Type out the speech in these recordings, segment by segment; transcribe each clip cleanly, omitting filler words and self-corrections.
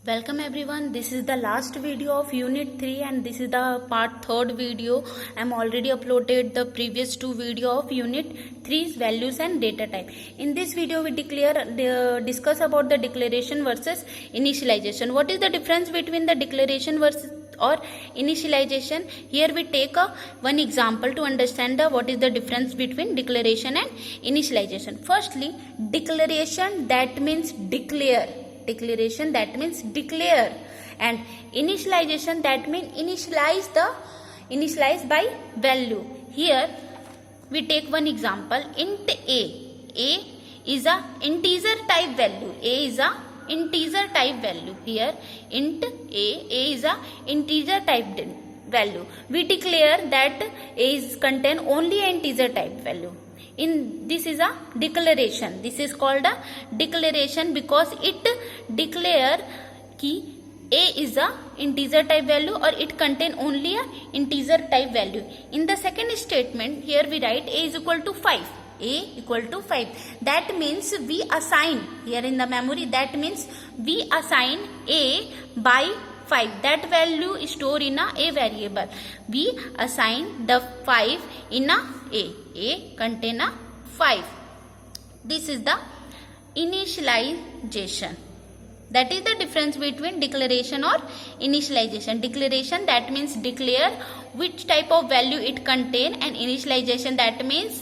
Welcome everyone. This is the last video of unit 3 and this is the part 3rd video. I am already uploaded the previous 2 video of unit 3's values and data type. In this video we discuss about the declaration versus initialization. What is the difference between the declaration versus or initialization? Here we take one example to understand what is the difference between declaration and initialization. Firstly, declaration, that means declare. Declaration, that means declare, and initialization, that means initialize by value. Here we take one example. Int a is a integer type value. A is a integer type value. Here int a is a integer type value. We declare that a is contain only an integer type value. This is a declaration. This is called a declaration because it declare ki a is a integer type value or it contain only a integer type value. In the second statement, here we write a is equal to 5. A equal to 5. That means we assign, here in the memory, that means we assign a by 5. That value is stored in a variable. We assign the 5 in a. A contain a 5. This is the initialization. That is the difference between declaration or initialization. Declaration, that means declare which type of value it contain, and initialization, that means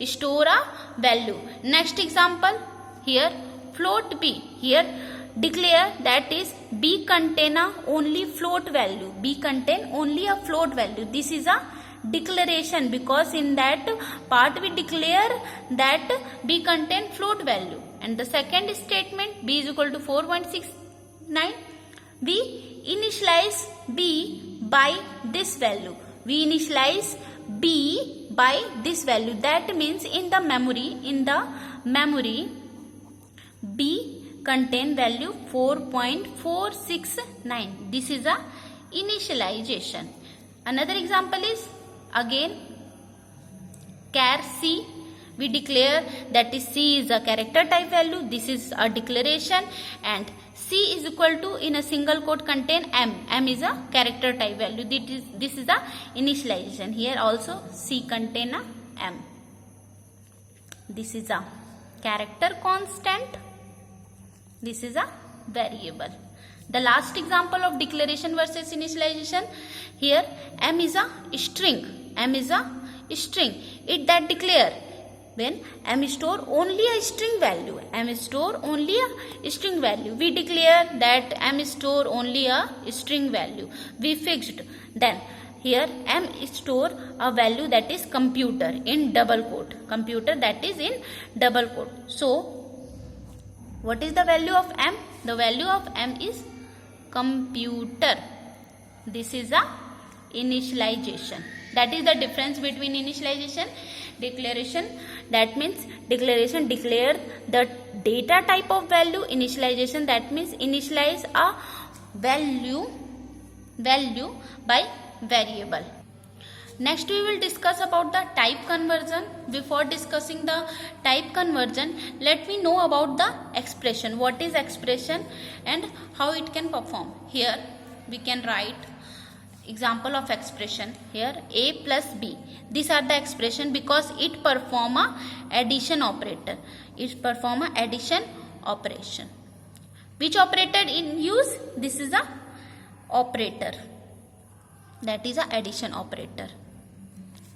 store a value. Next example, here float b. Here declare, that is b contain a only float value. B contain only a float value. This is a declaration because in that part we declare that b contain float value. And the second statement, b is equal to 4.69, we initialize b by this value. We initialize b by this value. That means in the memory b contain value 4.469. This is a initialization. Another example is again char c. We declare that is c is a character type value. This is a declaration, and c is equal to, in a single quote, contain m. M is a character type value. This is a initialization. Here also c contain a m. This is a character constant. This is a variable. The last example of declaration versus initialization, here m is a string. M is a string. It that declare when m store only a string value. M store only a string value. We declare that m store only a string value. We fixed. Then here m store a value that is computer in double quote. Computer, that is in double quote. So what is the value of m? The value of m is computer. This is a initialization. That is the difference between initialization, declaration. That means declaration declare the data type of value. Initialization, that means initialize a value by variable. Next we will discuss about the type conversion. Before discussing the type conversion, let me know about the expression. What is expression and how it can perform. Here we can write example of expression. Here a plus b. These are the expression because it perform a addition operator. It perform a addition operation. Which operator in use? This is a operator. That is a addition operator.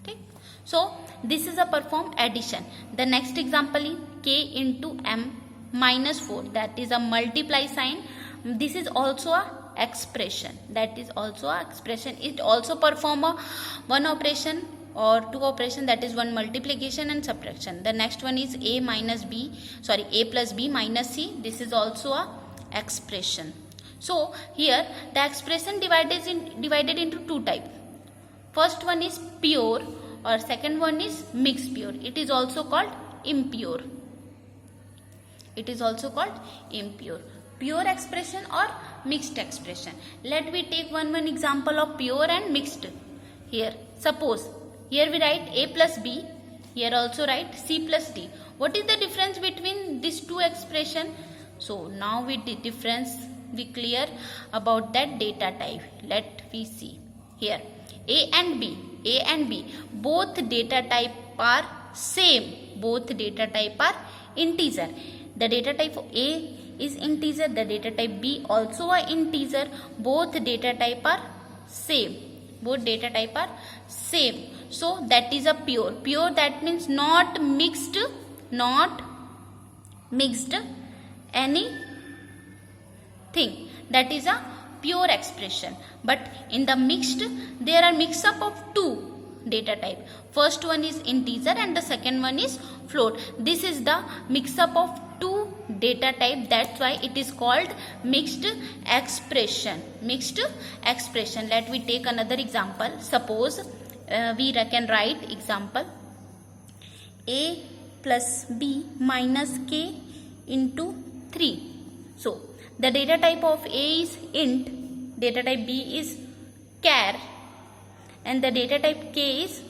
Okay. So this is a perform addition. The next example is k into m minus 4. That is a multiply sign. This is also a expression. That is also a expression. It also perform a one operation or two operation, that is one multiplication and subtraction. The next one is a plus b minus c. This is also a expression. So here the expression divided into two types. First one is pure or second one is mixed pure. It is also called impure. It is also called impure. Pure expression or mixed expression. Let me take one example of pure and mixed. Here suppose here we write a plus b. Here also write c plus d. What is the difference between these two expression? So now we difference we clear about that data type. Let we see here. A and B, both data type are same. Both data type are integer. The data type A is integer. The data type B also a integer. Both data type are same. Both data type are same. So that is a pure. Pure, that means not mixed anything. That is a pure expression. But in the mixed, there are mix up of two data type. First one is integer and the second one is float. This is the mix up of two data type. That's why it is called mixed expression. Mixed expression. Let me take another example. Suppose we can write example a plus b minus k into 3. So the data type of A is int, data type B is char, and the data type K is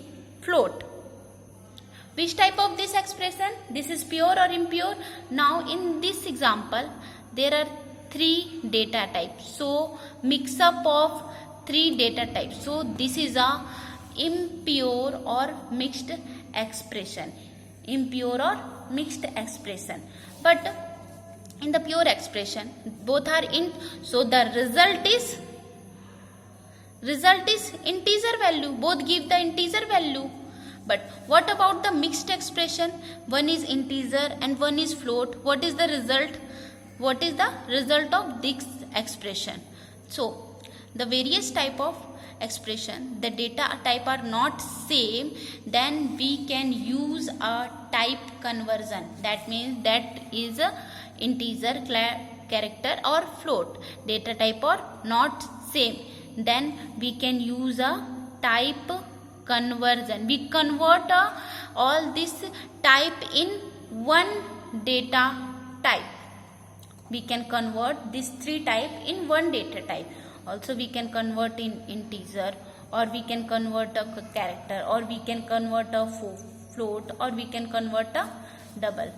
float. Which type of this expression? This is pure or impure? Now in this example, there are 3 data types. So mix up of 3 data types. So this is a impure or mixed expression. Impure or mixed expression. But in the pure expression, both are int, so the result is integer value. Both give the integer value. But what about the mixed expression? One is integer and one is float. What is the result? What is the result of this expression? So the various type of expression, the data type are not same, then we can use a type conversion. That means that is a integer, character or float. Data type are not same, then we can use a type conversion. We convert all this type in one data type. We can convert these 3 type in one data type. Also we can convert in integer, or we can convert a character, or we can convert a float, or we can convert a double.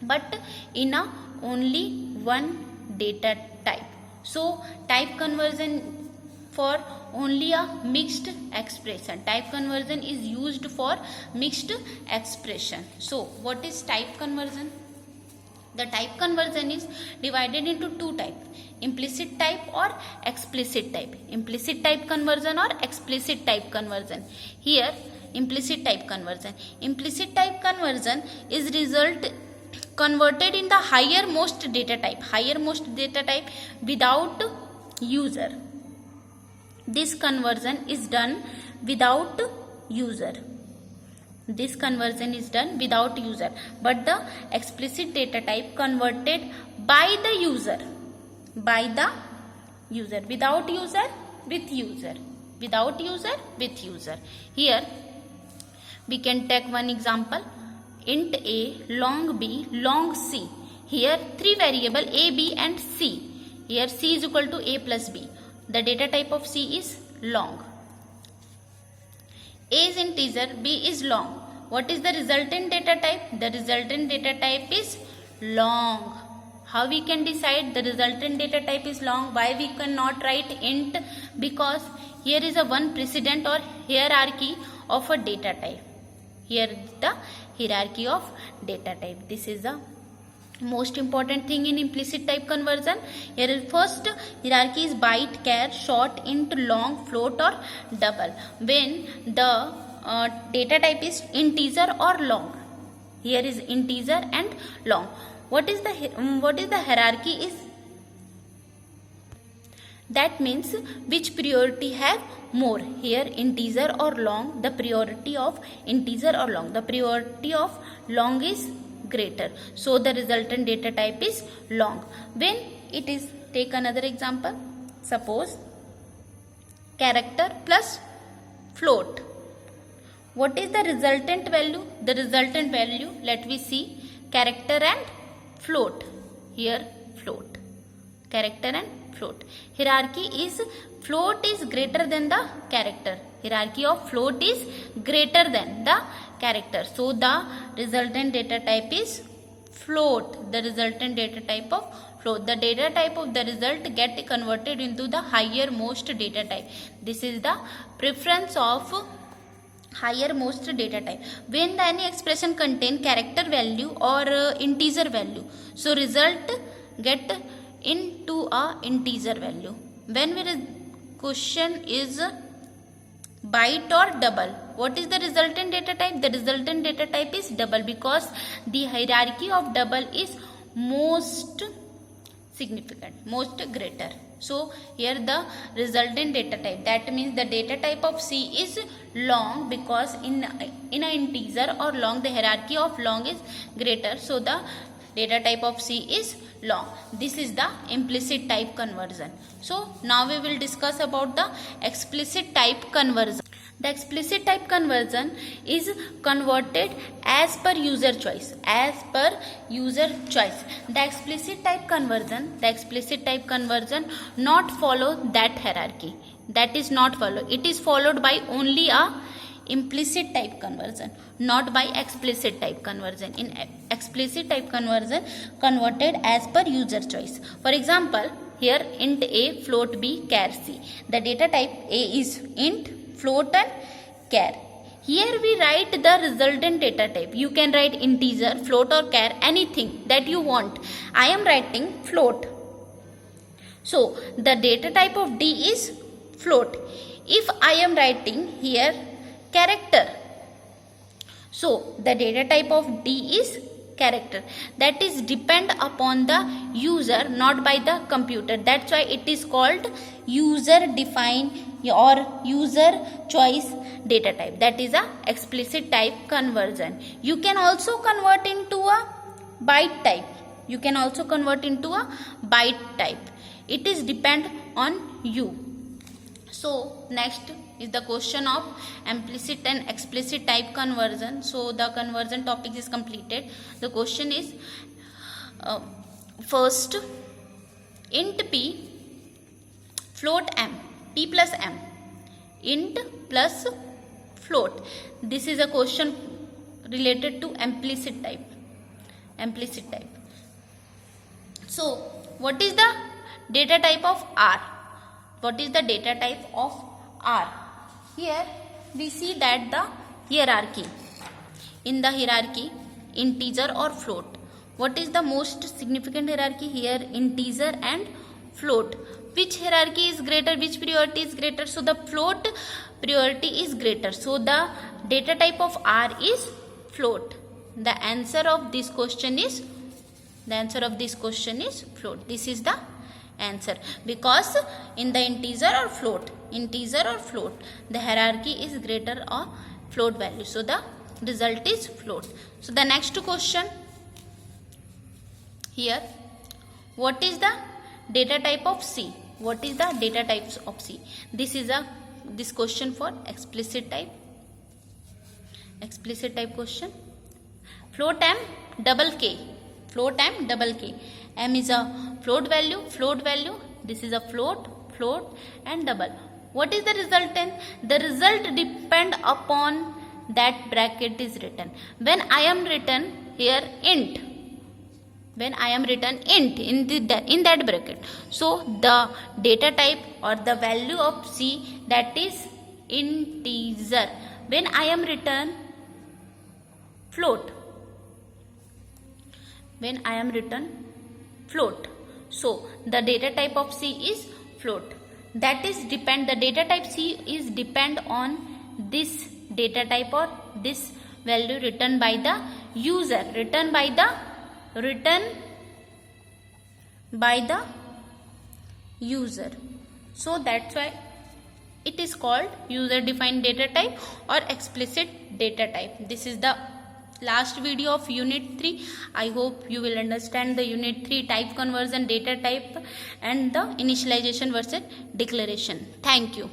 But in a only one data type. So type conversion for only a mixed expression. Type conversion is used for mixed expression. So what is type conversion? The type conversion is divided into 2 types, implicit type or explicit type. Implicit type conversion or explicit type conversion. Here implicit type conversion. Implicit type conversion is result converted in the highermost data type. Highermost data type without user. This conversion is done without user. This conversion is done without user. But the explicit data type converted by the user. By the user. Without user, with user. Without user, with user. Here we can take one example. Int a, long b, long c. Here 3 variable a, b and c. Here c is equal to a plus b. The data type of c is long. A is integer, B is long. What is the resultant data type? The resultant data type is long. How we can decide the resultant data type is long? Why we cannot write int? Because here is a one precedent or hierarchy of a data type. Here is the hierarchy of data type. This is the most important thing in implicit type conversion. Here is first hierarchy is byte, char, short, int, long, float or double. When the data type is integer or long. Here is integer and long. What is the hierarchy is? That means which priority have more. Here integer or long, the priority of integer or long. The priority of long is greater. So the resultant data type is long. When it is, take another example. Suppose character plus float. What is the resultant value? The resultant value, let me see, character and float. Here float. Character and float. Hierarchy is float is greater than the character. Hierarchy of float is greater than the character. So the resultant data type is float. The resultant data type of float. The data type of the result get converted into the higher most data type. This is the preference of higher most data type. When the any expression contain character value or integer value, so result get into a integer value. When question is byte or double, what is the resultant data type? The resultant data type is double, because the hierarchy of double is most significant, most greater. So here the resultant data type, that means the data type of C is long, because in an integer or long, the hierarchy of long is greater, so the data type of C is long. This is the implicit type conversion. So now we will discuss about the explicit type conversion. The explicit type conversion is converted as per user choice. As per user choice. The explicit type conversion not follow that hierarchy. That is not follow. It is followed by only a implicit type conversion, not by explicit type conversion. In explicit type conversion, converted as per user choice. For example, here int a, float b, char c. The data type a is int, float and char. Here we write the resultant data type. You can write integer, float or char, anything that you want. I am writing float. So the data type of D is float. If I am writing here character, so the data type of D is character. That is depend upon the user, not by the computer. That's why it is called user defined or user choice data type. That is a explicit type conversion. You can also convert into a byte type. You can also convert into a byte type. It is depend on you. So next is the question of implicit and explicit type conversion. So the conversion topic is completed. The question is first, int p, float m, p plus m, int plus float. This is a question related to implicit type. Implicit type. So what is the data type of R? What is the data type of R? Here we see that the hierarchy. In the hierarchy, integer or float. What is the most significant hierarchy? Here integer and float. Which hierarchy is greater? Which priority is greater? So the float priority is greater. So the data type of R is float. The answer of this question is float. This is the answer, because in the integer or float, the hierarchy is greater or float value, so the result is float. So the next question here, what is the data type of C? What is the data types of C? This is this question for explicit type question. Float m double k, m is a float value, this is a float and double. What is the resultant? The result depend upon that bracket is written. When I am written here int, in that bracket, so the data type or the value of C, that is integer. When I am written float, so the data type of C is float. That is the data type C is depend on this data type or this value written by the user, So that's why it is called user defined data type or explicit data type. This is the last video of unit 3. I hope you will understand the unit 3 type conversion, data type and the initialization versus declaration. Thank you.